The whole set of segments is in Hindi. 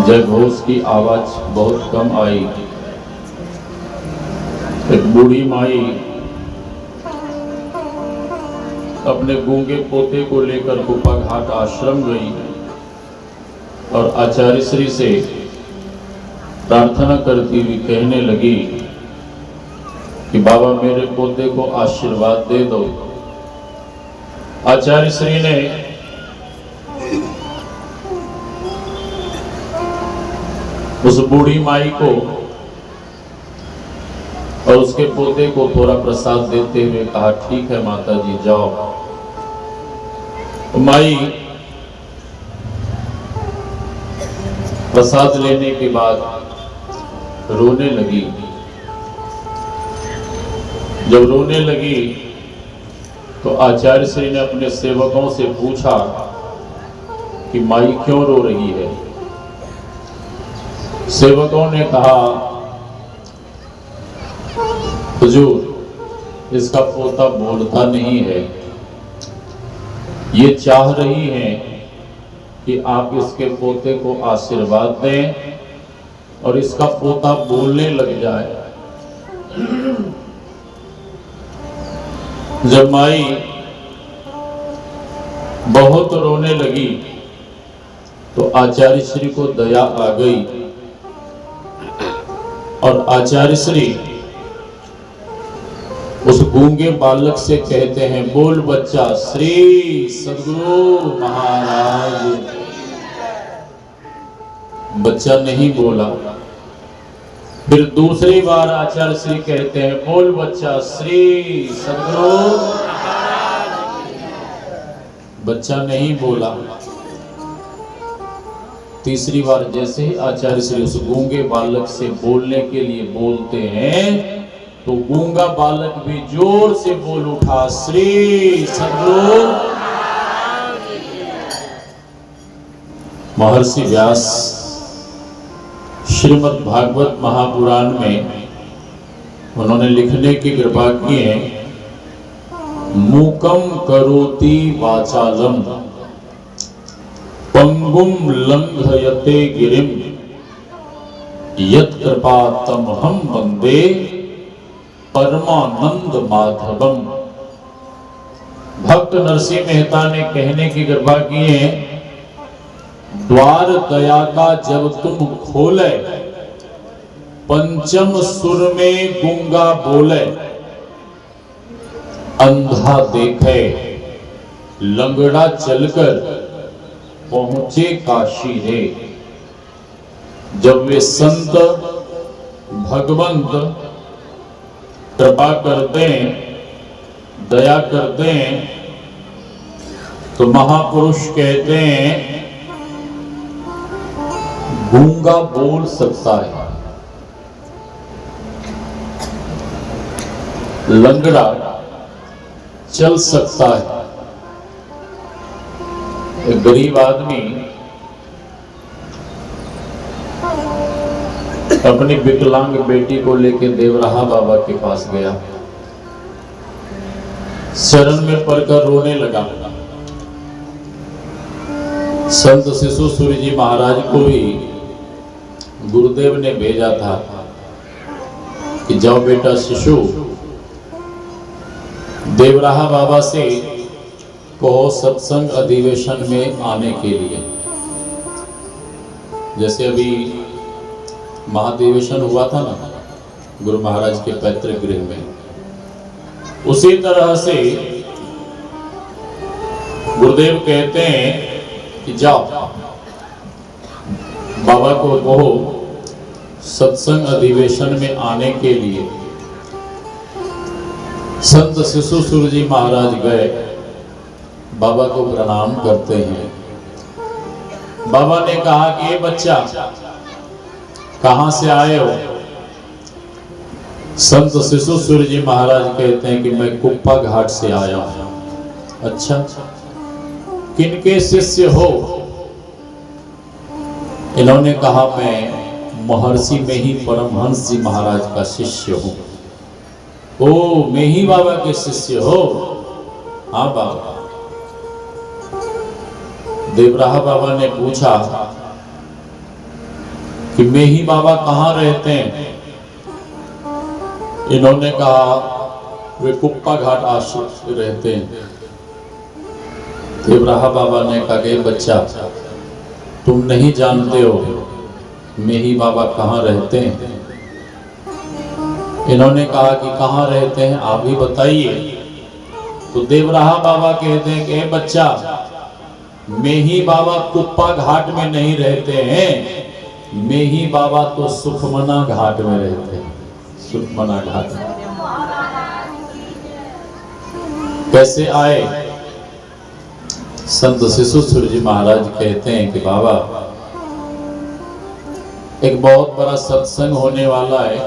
जय घोष की आवाज बहुत कम आई। एक बूढ़ी माई अपने गूंगे पोते को लेकर कुप्पा घाट आश्रम गई और आचार्य श्री से प्रार्थना करती हुई कहने लगी कि बाबा मेरे पोते को आशीर्वाद दे दो। आचार्य श्री ने उस बूढ़ी माई को और उसके पोते को थोड़ा प्रसाद देते हुए कहा, ठीक है माता जी जाओ। तो माई प्रसाद लेने के बाद रोने लगी। जब रोने लगी तो आचार्य श्री ने अपने सेवकों से पूछा कि माई क्यों रो रही है। सेवकों ने कहा, हुजूर इसका पोता बोलता नहीं है, ये चाह रही हैं कि आप इसके पोते को आशीर्वाद दें और इसका पोता बोलने लग जाए। जब माई बहुत रोने लगी तो आचार्य श्री को दया आ गई और आचार्य श्री उस गूंगे बालक से कहते हैं, बोल बच्चा श्री सद्गुरु महाराज। बच्चा नहीं बोला। फिर दूसरी बार आचार्य श्री कहते हैं, बोल बच्चा श्री सद्गुरु। बच्चा नहीं बोला। तीसरी बार जैसे ही आचार्य श्री उस गूंगे बालक से बोलने के लिए बोलते हैं तो गूंगा बालक भी जोर से बोल उठा, श्री सद्गुरु। महर्षि व्यास श्रीमद् भागवत महापुराण में उन्होंने लिखने की कृपा की है, मूकम करोति वाचालम पंगुम लंघयते गिरिम यत् कृपा तमहं वंदे परमानंद माधवम। भक्त नरसिंह मेहता ने कहने की कृपा की है, द्वार दया का जब तुम खोले पंचम सुर में गूंगा बोले, अंधा देखे लंगड़ा चलकर पहुंचे काशी रे। जब वे संत भगवंत कृपा कर दें, दया कर दें तो महापुरुष कहते हैं गूंगा बोल सकता है, लंगड़ा चल सकता है। एक गरीब आदमी अपनी विकलांग बेटी को लेकर देवराहा बाबा के पास गया, शरण में पड़कर रोने लगा। संत शिशु सूर्य जी महाराज को भी गुरुदेव ने भेजा था कि जाओ बेटा शिशु, देवराहा बाबा से कहो सत्संग अधिवेशन में आने के लिए। जैसे अभी महाधिवेशन हुआ था ना गुरु महाराज के पैतृक गृह में, उसी तरह से गुरुदेव कहते हैं कि जाओ बाबा को कहो सत्संग अधिवेशन में आने के लिए। संत शिशु सूर्य जी महाराज गए, बाबा को प्रणाम करते हैं। बाबा ने कहा कि ये बच्चा कहां से आए हो। संत शिशु सूर्य जी महाराज कहते हैं कि मैं कुप्पा घाट से आया हूं। अच्छा, किनके शिष्य हो। इन्होंने कहा मैं महर्षि में ही परमहंस जी महाराज का शिष्य हूं। ओ मेही बाबा के शिष्य हो। हाँ बाबा। देवराहा बाबा ने पूछा कि मेही बाबा कहाँ रहते हैं। इन्होंने कहा वे कुप्पा घाट आश्रम में रहते हैं। देवराहा बाबा ने कहा कि बच्चा, तुम नहीं जानते हो मेही बाबा कहाँ रहते हैं। इन्होंने कहा कि कहाँ रहते हैं, आप ही बताइए। तो देवराहा बाबा कहते हैं कि बच्चा, मेही बाबा कुप्पा घाट में नहीं रहते हैं, मेही बाबा तो सुखमना घाट में रहते हैं। सुखमना घाट कैसे आए? संत शिशुसुर जी महाराज कहते हैं कि बाबा, एक बहुत बड़ा सत्संग होने वाला है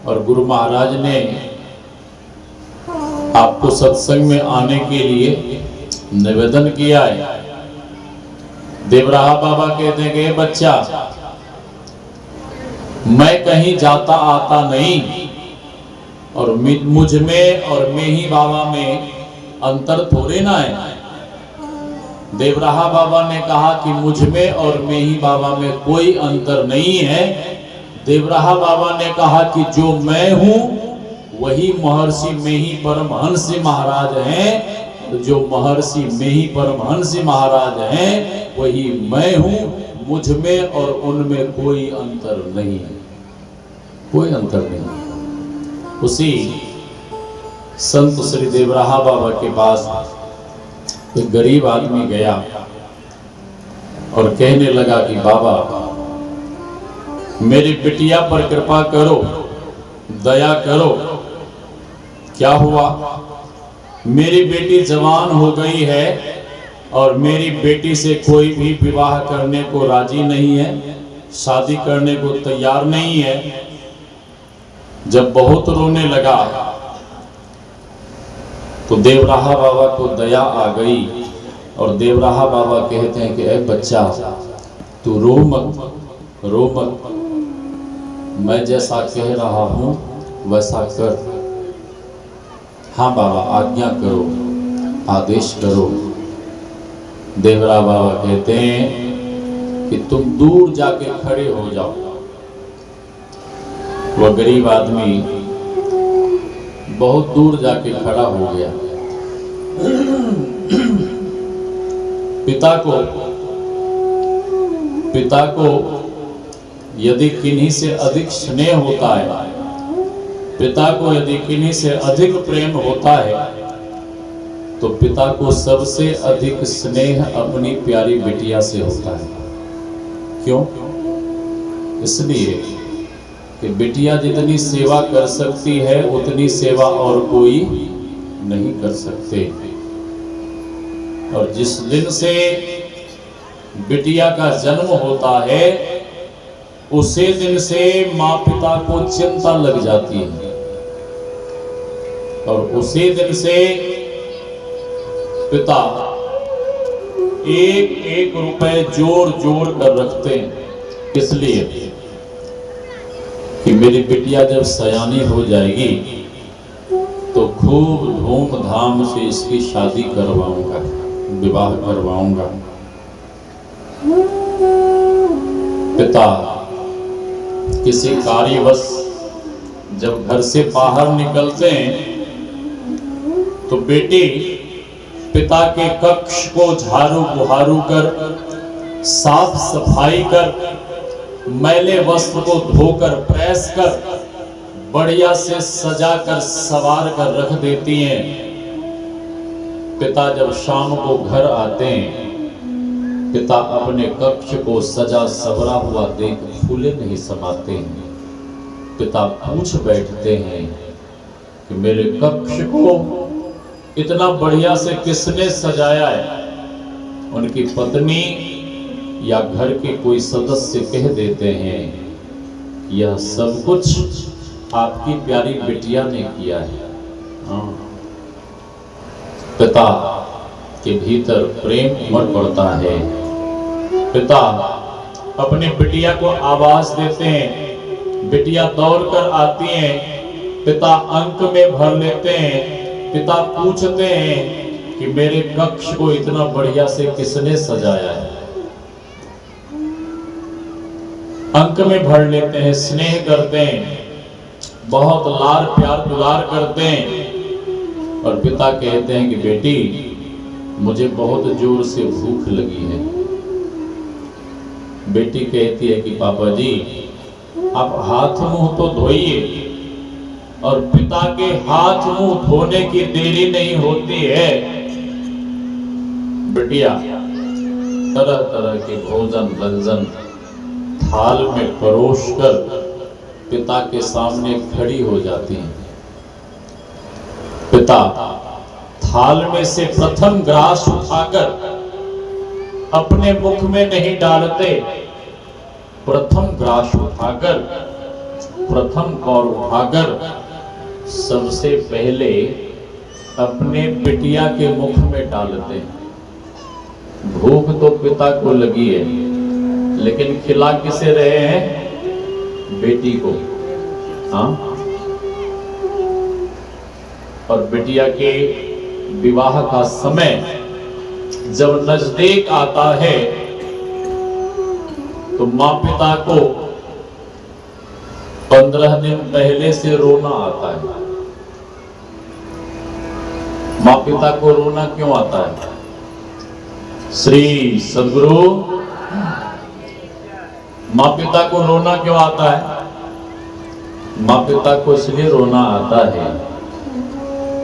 और गुरु महाराज ने आपको सत्संग में आने के लिए निवेदन किया है। देवराहा बाबा कहते हैं कि बच्चा, मैं कहीं जाता आता नहीं और मुझ में और मेही बाबा में अंतर थोड़े ना है। देवराहा बाबा ने कहा कि मुझ में और मेही बाबा में कोई अंतर नहीं है। देवराहा बाबा ने कहा कि जो मैं हूं वही महर्षि मेही परमहंस महाराज हैं, जो महर्षि मेही परमहंस महाराज हैं वही मैं हूं। मुझ में और उनमें कोई अंतर नहीं है, कोई अंतर नहीं। उसी संत श्री देवराहा बाबा के पास एक गरीब आदमी गया और कहने लगा कि बाबा, मेरी बिटिया पर कृपा करो, दया करो। क्या हुआ? मेरी बेटी जवान हो गई है और मेरी बेटी से कोई भी विवाह करने को राजी नहीं है, शादी करने को तैयार नहीं है। जब बहुत रोने लगा तो देवराहा बाबा को दया आ गई और देवराहा बाबा कहते हैं कि ए बच्चा, तू रो मत, रो मत, मैं जैसा कह रहा हूं वैसा कर। हाँ बाबा, आज्ञा करो, आदेश करो। देवराहा बाबा कहते हैं कि तुम दूर जाके खड़े हो जाओ। वह गरीब आदमी बहुत दूर जाके खड़ा हो गया। पिता को यदि किन्हीं से अधिक स्नेह होता है, पिता को यदि किन्हीं से अधिक प्रेम होता है, तो पिता को सबसे अधिक स्नेह अपनी प्यारी बिटिया से होता है। क्यों? इसलिए कि बिटिया जितनी सेवा कर सकती है उतनी सेवा और कोई नहीं कर सकते। और जिस दिन से बिटिया का जन्म होता है उसी दिन से माँ पिता को चिंता लग जाती है और उसी दिन से पिता एक एक रुपए जोड़ जोड़ कर रखते हैं, इसलिए कि मेरी बिटिया जब सयानी हो जाएगी तो खूब धूमधाम से इसकी शादी करवाऊंगा, विवाह करवाऊंगा। पिता किसी कार्यवश जब घर से बाहर निकलते हैं तो बेटी पिता के कक्ष को झाड़ू बुहारू कर, साफ सफाई कर, मैले वस्त्र को धोकर प्रेस कर, बढ़िया से सजा कर सवार कर रख देती हैं। पिता जब शाम को घर आते हैं, पिता अपने कक्ष को सजा सवरा हुआ देख फूले नहीं समाते हैं। पिता पूछ बैठते हैं कि मेरे कक्ष को इतना बढ़िया से किसने सजाया है? उनकी पत्नी या घर के कोई सदस्य कह देते हैं यह सब कुछ आपकी प्यारी बिटिया ने किया है। पिता के भीतर प्रेम उमड़ पड़ता है। पिता अपनी बिटिया को आवाज देते हैं, बिटिया दौड़कर आती है, पिता अंक में भर लेते हैं। पिता पूछते हैं कि मेरे कक्ष को इतना बढ़िया से किसने सजाया है? अंक में भर लेते हैं, स्नेह करते हैं, बहुत लाड़ प्यार दुलार करते हैं। और पिता कहते हैं कि बेटी मुझे बहुत जोर से भूख लगी है। बेटी कहती है कि पापा जी आप हाथ मुंह तो धोइए। और पिता के हाथ मुंह धोने की देरी नहीं होती है। बिटिया तरह तरह के भोजन व्यंजन थाल में परोसकर पिता के सामने खड़ी हो जाती हैं। पिता थाल में से प्रथम ग्रास उठाकर अपने मुख में नहीं डालते, प्रथम ग्रास उठाकर, प्रथम कौर उठाकर सबसे पहले अपने बिटिया के मुख में डालते हैं। भूख तो पिता को लगी है, लेकिन खिला किसे रहे हैं? बेटी को। हाँ, और बिटिया के विवाह का समय जब नजदीक आता है तो माँ पिता को 15 दिन पहले से रोना आता है। माँ पिता को रोना क्यों आता है? श्री सद्गुरु, माँ पिता को रोना क्यों आता है? माँ पिता को इसलिए रोना आता है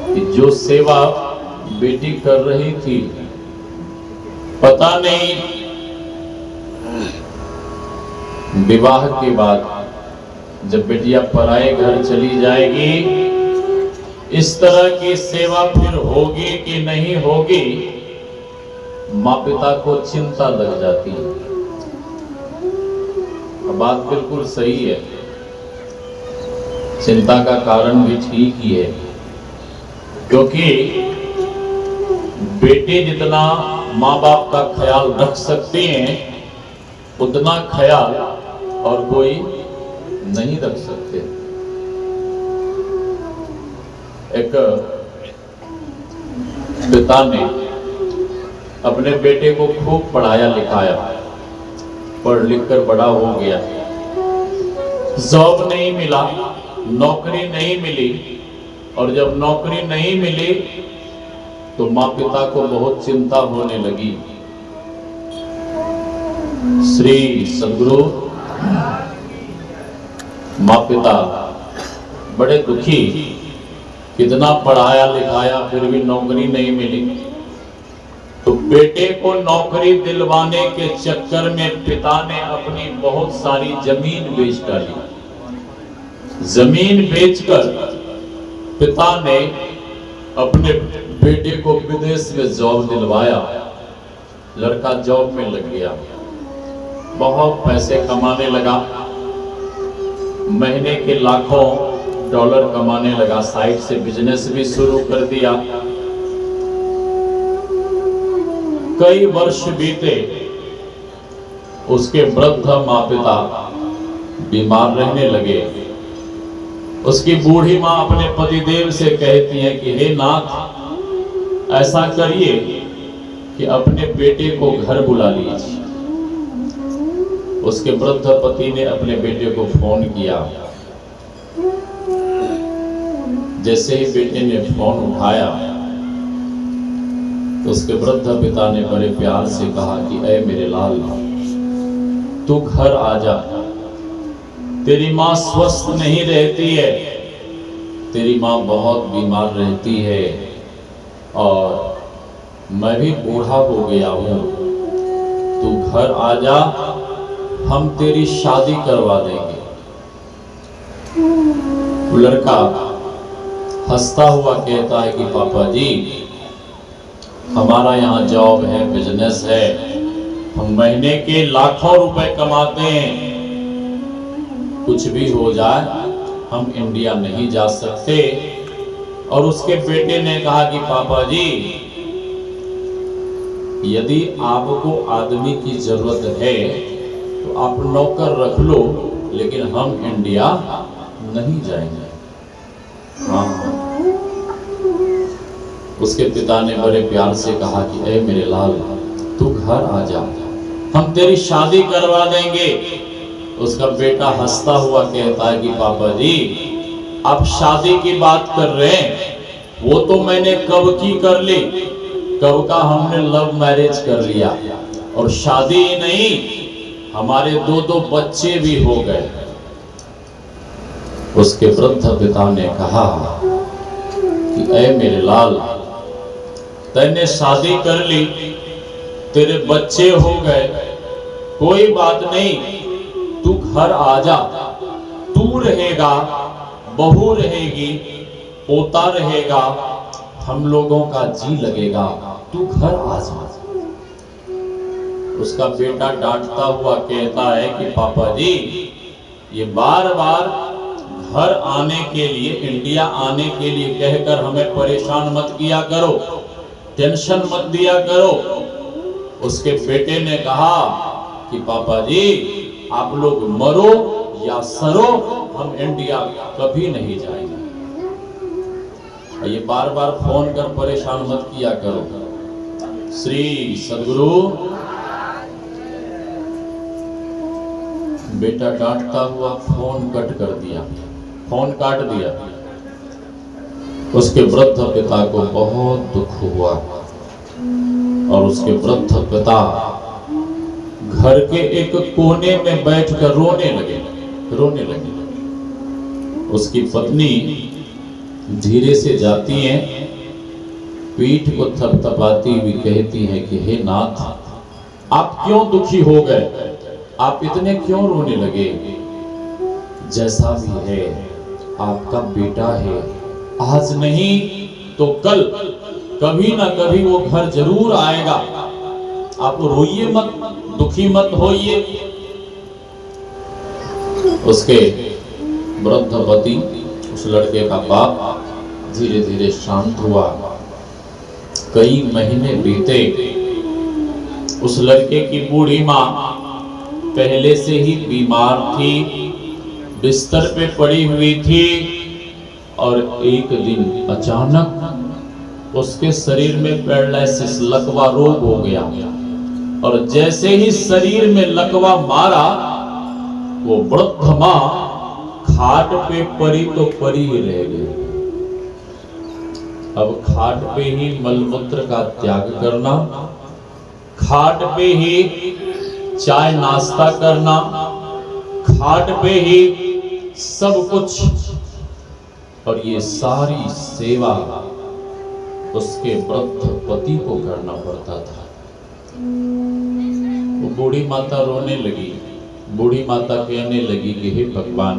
कि जो सेवा बेटी कर रही थी, पता नहीं विवाह के बाद जब बेटिया पराए घर चली जाएगी, इस तरह की सेवा फिर होगी कि नहीं होगी, माँ पिता को चिंता लग जाती है। बात बिल्कुल सही है, चिंता का कारण भी ठीक ही है, क्योंकि बेटे जितना माँ बाप का ख्याल रख सकते हैं उतना ख्याल और कोई नहीं रख सकते। एक पिता ने अपने बेटे को खूब पढ़ाया लिखाया, पढ़ लिख कर बड़ा हो गया, जॉब नहीं मिला, नौकरी नहीं मिली, और जब नौकरी नहीं मिली तो माँ पिता को बहुत चिंता होने लगी। श्री सद्गुरु, माँ पिता बड़े दुखी, कितना पढ़ाया लिखाया फिर भी नौकरी नहीं मिली। तो बेटे को नौकरी दिलवाने के चक्कर में पिता ने अपनी बहुत सारी जमीन बेच डाली। जमीन बेचकर पिता ने अपने बेटे को विदेश में जॉब दिलवाया। लड़का जॉब में लग गया, बहुत पैसे कमाने लगा, महीने के लाखों डॉलर कमाने लगा, साइड से बिजनेस भी शुरू कर दिया। कई वर्ष बीते, उसके वृद्ध माँ पिता बीमार रहने लगे। उसकी बूढ़ी माँ अपने पतिदेव से कहती है कि हे नाथ, ऐसा करिए कि अपने बेटे को घर बुला लीजिए। उसके वृद्ध पति ने अपने बेटे को फोन किया। जैसे ही बेटे ने फोन उठाया तो उसके वृद्ध पिता ने बड़े प्यार से कहा कि ऐ मेरे लाल, तू घर आ जा, तेरी माँ स्वस्थ नहीं रहती है, तेरी माँ बहुत बीमार रहती है और मैं भी बूढ़ा हो गया हूँ, तू घर आ जा, हम तेरी शादी करवा देंगे। वो लड़का हंसता हुआ कहता है कि पापा जी, हमारा यहाँ जॉब है, बिजनेस है, हम महीने के लाखों रुपए कमाते हैं, कुछ भी हो जाए हम इंडिया नहीं जा सकते। और उसके बेटे ने कहा कि पापा जी, यदि आपको आदमी की जरूरत है तो आप नौकर रख लो, लेकिन हम इंडिया नहीं जाएंगे। हाँ, उसके पिता ने बड़े प्यार से कहा कि ऐ मेरे लाल, तू घर आ जा, हम तेरी शादी करवा देंगे। उसका बेटा हंसता हुआ कहता है कि पापा जी आप शादी की बात कर रहे हैं, वो तो मैंने कब की कर ली, कब का हमने लव मैरिज कर लिया, और शादी ही नहीं हमारे दो बच्चे भी हो गए। उसके वृद्ध पिता ने कहा कि ऐ मेरे लाल, तैने शादी कर ली, तेरे बच्चे हो गए, कोई बात नहीं, तू घर आ जा, तू रहेगा, बहू रहेगी, पोता रहेगा, हम लोगों का जी लगेगा, तू घर आ जा। उसका बेटा डांटता हुआ कहता है कि पापा जी ये बार बार घर आने के लिए, इंडिया आने के लिए कहकर हमें परेशान मत किया करो, टेंशन मत दिया करो। उसके बेटे ने कहा कि पापा जी आप लोग मरो या सरो, हम इंडिया कभी नहीं जाएंगे। ये बार बार फोन कर परेशान मत किया करो। श्री सद्गुरु। बेटा डांटता हुआ फोन कट कर दिया, फोन काट दिया। उसके वृद्ध पिता को बहुत दुख हुआ और उसके वृद्ध पिता घर के एक कोने में बैठकर रोने लगे। उसकी पत्नी धीरे से जाती है, पीठ को थपथपाती हुई कहती है कि हे नाथ, आप क्यों दुखी हो गए, आप इतने क्यों रोने लगे? जैसा भी है आपका बेटा है, आज नहीं तो कल कभी ना कभी वो घर जरूर आएगा, आप रोइए मत, दुखी मत होइए। उसके वृद्ध पति, उस लड़के का बाप धीरे धीरे शांत हुआ। कई महीने बीते। उस लड़के की बूढ़ी माँ पहले से ही बीमार थी, बिस्तर पे पड़ी हुई थी, और एक दिन अचानक उसके शरीर में पैरालिसिस, लकवा रोग हो गया, और जैसे ही शरीर में लकवा मारा, वो वृद्ध माँ खाट पे पड़ी तो पड़ी ही रह गई। अब खाट पे ही मलमूत्र का त्याग करना, खाट पे ही चाय नाश्ता करना, खाट पे ही सब कुछ, और ये सारी सेवा उसके वृद्ध पति को करना पड़ता था। वो बूढ़ी माता रोने लगी। बूढ़ी माता कहने लगी कि हे भगवान,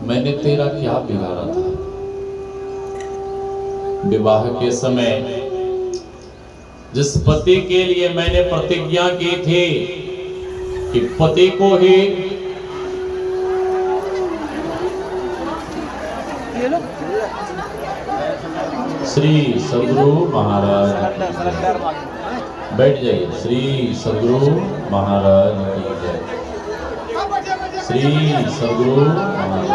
मैंने तेरा क्या बिगाड़ा था? विवाह के समय जिस पति के लिए मैंने प्रतिज्ञा की थी कि पति को ही श्री सद्गुरु महाराज, बैठ जाइए। श्री सद्गुरु महाराज की जय। श्री सद्गुरु महाराज।